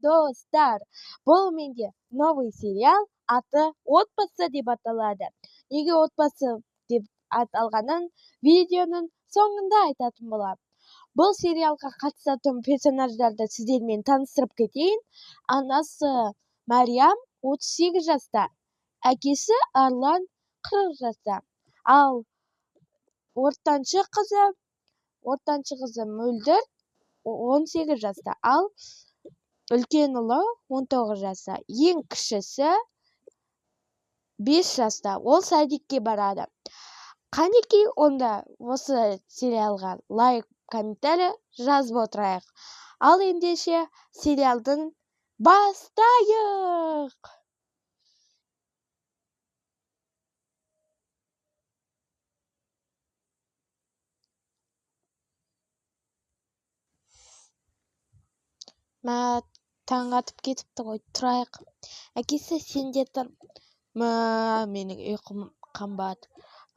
достар, бұл менде новый сериал, аты «Отбасы» деп аталады. Неге отбасы деп аталғанын видеоның соңында айтатын боламын. Бұл сериалға қатысатын персонаждарды сіздермен таныстырып кетейін. Анасы Мәриям 38 жаста, әкесі Арлан 40 жаста, ал ортаншы қызы Мөлдір 18 жаста, ал үлкен ұлы 19 жаста, ең кішісі 5 жаста, ол садикке барады. Қанекей, онда осы сериалға лайк, комментарий жазып отырайық. Ал ендеше сериалдың бастайық! Таң атып кетіпті ғой, тұрайық. Әкесі, сен де тұр. Менің ұйқым қымбат.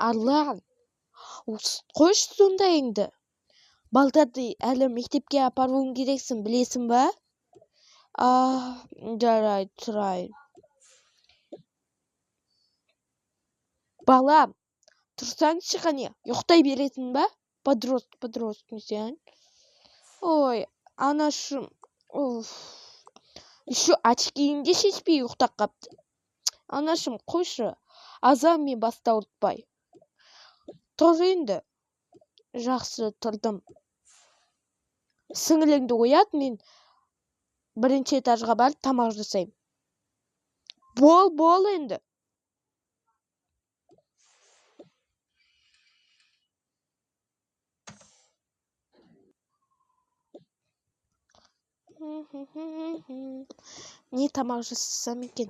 Арлан, қойшы сондайыңды. Балдарды әлі мектепке апаруың керексің, білесің ба? Жарай, тұрайын. Балам, тұрсаңшы қане, ұйықтай бересің ба? Подросток сен. Ой, анашым. Еще очкиіңде шешпей ұйықтап қапты. Анашым, қойшы, азанмен баста ұлтпай. Тұр енді. Жақсы, тұрдым. Сіңіліңді оят, мен бірінші этажға барып тамақ жасаймын. Бол енді. Не тамақ жасасам екен?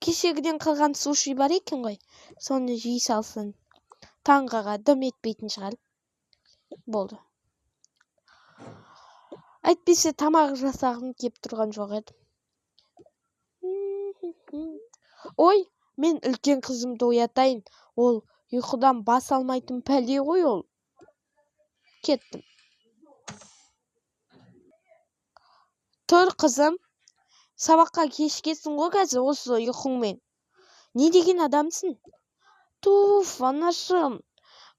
Кешегіден қалған суши бар екен ғой. Соны жей салсын. Таңғаға дым етпейтін шығар. Болды. Әйтпесе тамақ жасағым кеп тұрған жоқ еді. Ой, мен үлкен қызымды оятайын. Ол ұйқыдан бас алмайтын пәле ғой ол. Кеттім. Тұр қызым, сабаққа кешкесің ғой қазір осы ұйқыңмен. Не деген адамсың? Анашым,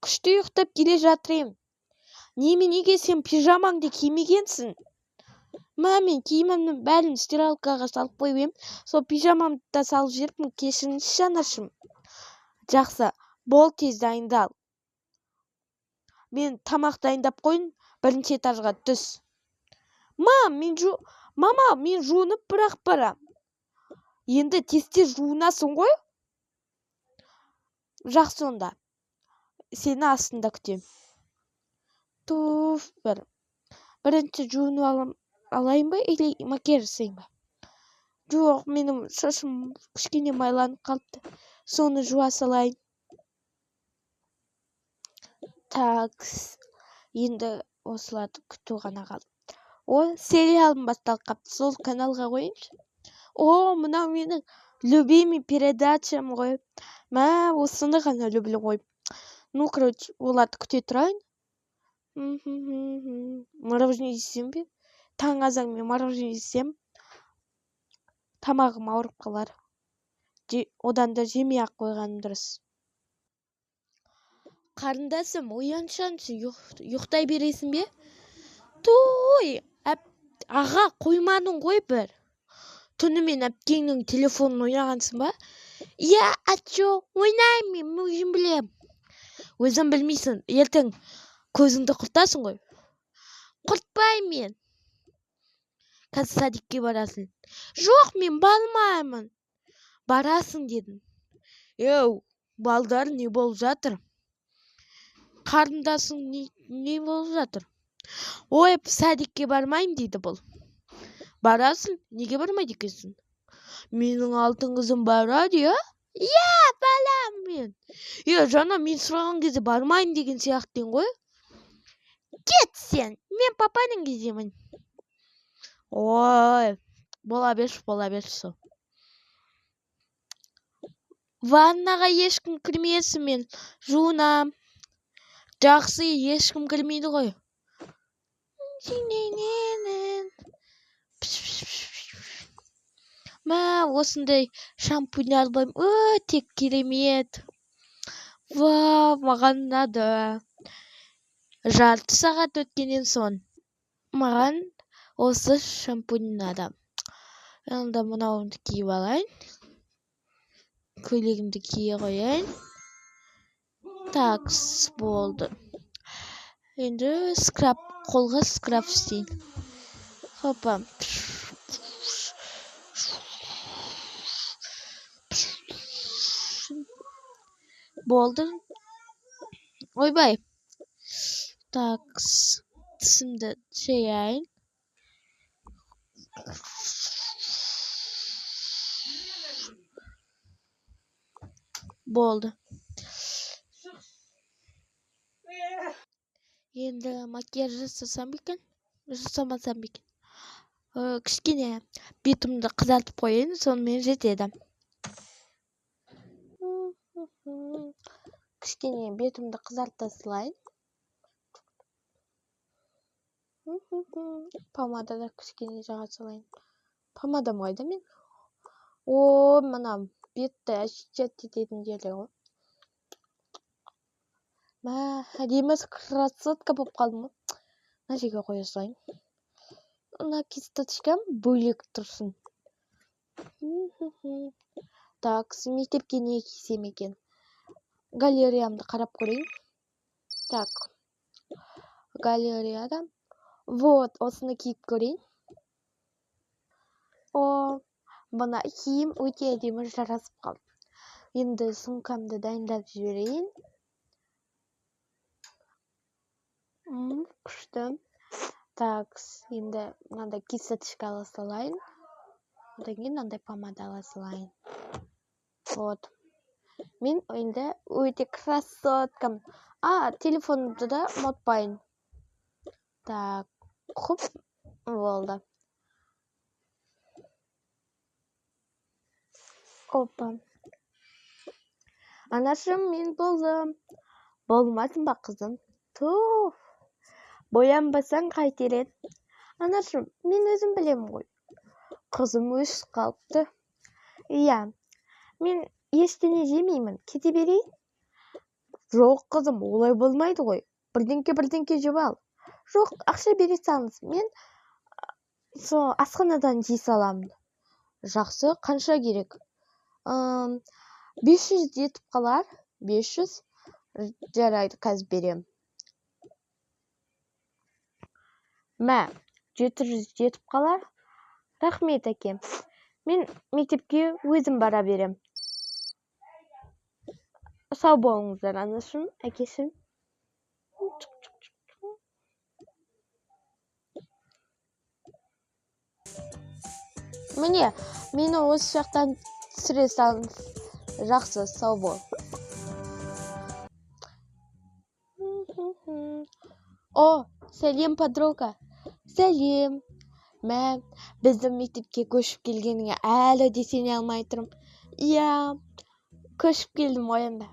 күшті ұйықтап келе жатырым. Неменеге сен пижамаңды кимегенсің? Мен киімімнің бәрін стиралкаға салып қойып ем, сол пижамамды да салып жіберіппін, кешіріңізші анашым. Жақсы, бол, тез дайындал. Мен тамақ дайындап қойын, бірінші этажға түс. Мама, мен жуынып бірақ барам. Енді тез жуынасың ғой? Жақсы онда. Сені астында күтем. Бірінші жуынып алайын ба, или макияж жасайын ба? Жоқ, менің шашым кішкене майланып қалыпты. Соны жуа салайын. Енді осыларды күту ғана қалды. Сериалым басталып қапты, сол каналға қойыншы. Мынау менің любимый передачам ғой. Осыны ғана люблю ғой. Короче, оларды күте тұрайын. Мороженое жесем бе? Таң азанмен мороженое жесем, тамағым ауырып қалар. Одан да жемей ақ қойғаным дұрыс. Қарындасым, ояншаншы, ұйықтай бересің бе? Аға, қоймадың ғой бір. Түнімен әпкеңнің телефонын ойнағансың ба? Ойнайым мен, өзім білем. Өзім білмейсің, ертең көзіңді құртасың ғой. Құртпайым мен. Қазір садикке барасың. Жоқ, мен бармаймын. Барасың дедім. Балдар, не болып жатыр? Қарындасың не болып жатыр? Садикке бармайым дейді бұл. Барасың, неге бармайды екенсің? Менің алтын қызым барады, балам мен. Жаңа мен сұраған кезде бармайын деген сияқтың ғой. Кет сен, мен папаның кеземін. Бола берші. Ваннаға ешкім кірмесін, мен жуынам. Жақсы, ешкім кірмейді ғой. Мә, осындай шампунь албайм. Өте керемет. Вау, маған ұнады. Жарты сағат өткеннен соң маған осы шампунь ұнады. Енді мынауымды киіп алайын. Көйлегімді кие қояйын. Такс, болды. Енді қолға скраб істейін. Хопа. Болды. Ойбай. Такс. Тісімді шаяйын. Болды. Енді макияж жасасам екен, жасамасам екен. Кішкене бетімді қызартып қояйын, сонымен жетеді. Кішкене бетімді қызарта салайын. Помада да кішкене жаға салайын. Помадам қайда мен? О, мынам бетті әшет ететін жерлер ғой. Мә, әдемі красотка болып қалдым ғой. Мына жерге қоя салайын. Мына кисточкам бөлек тұрсын. Так, мектепке не кисем екен? Галереямды қарап көрейін. Так, галереяда. Вот, осыны киіп көрейін. О, мына киім өте әдемі жарасып қалды. Енді сумкамды дайындап жіберейін. Күшті. Так, енді мынандай кисточка ала салайын. Одан кейін мынандай помада ала салайын. Вот. Мен енді өте красоткам. Телефонымды да ұмытпайын. Так, құп, болды. Опа. Анашым, мен болдым. Болмасын ба, қызым? Туф. Боянбасаң қайтер ед? Анашым, мен өзім білем ғой. Қызым өсіп қалыпты. Иә, мен ештеңе жемеймін. Кете берейін? Жоқ, қызым, олай болмайды ғой. Бірдеңке жеп ал. Жоқ, ақша бере салыңыз. Мен асханадан жей саламын. Жақсы, қанша керек? 500 жетіп қалар. 500. Жарайды, қазір берем. Мә, 700 жетіп қалар. Рахмет, әкем. Мен мектепке өзім бара берем. Сау болыңыздар, анашым, әкешім. Міне, мені осы жақтан түсіре салыңыз. Жақсы, сау бол. О, сәлем, подруга. Сәлем. Мә, біздің мектепке көшіп келгеніңе әлі де сене алмай тұрмын. Иә, көшіп келдім, оянба.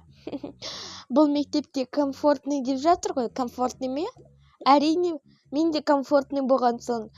Бұл мектепте комфортный деп жатыр ғой, комфортный ме? Әрине, мен де комфортный болған соң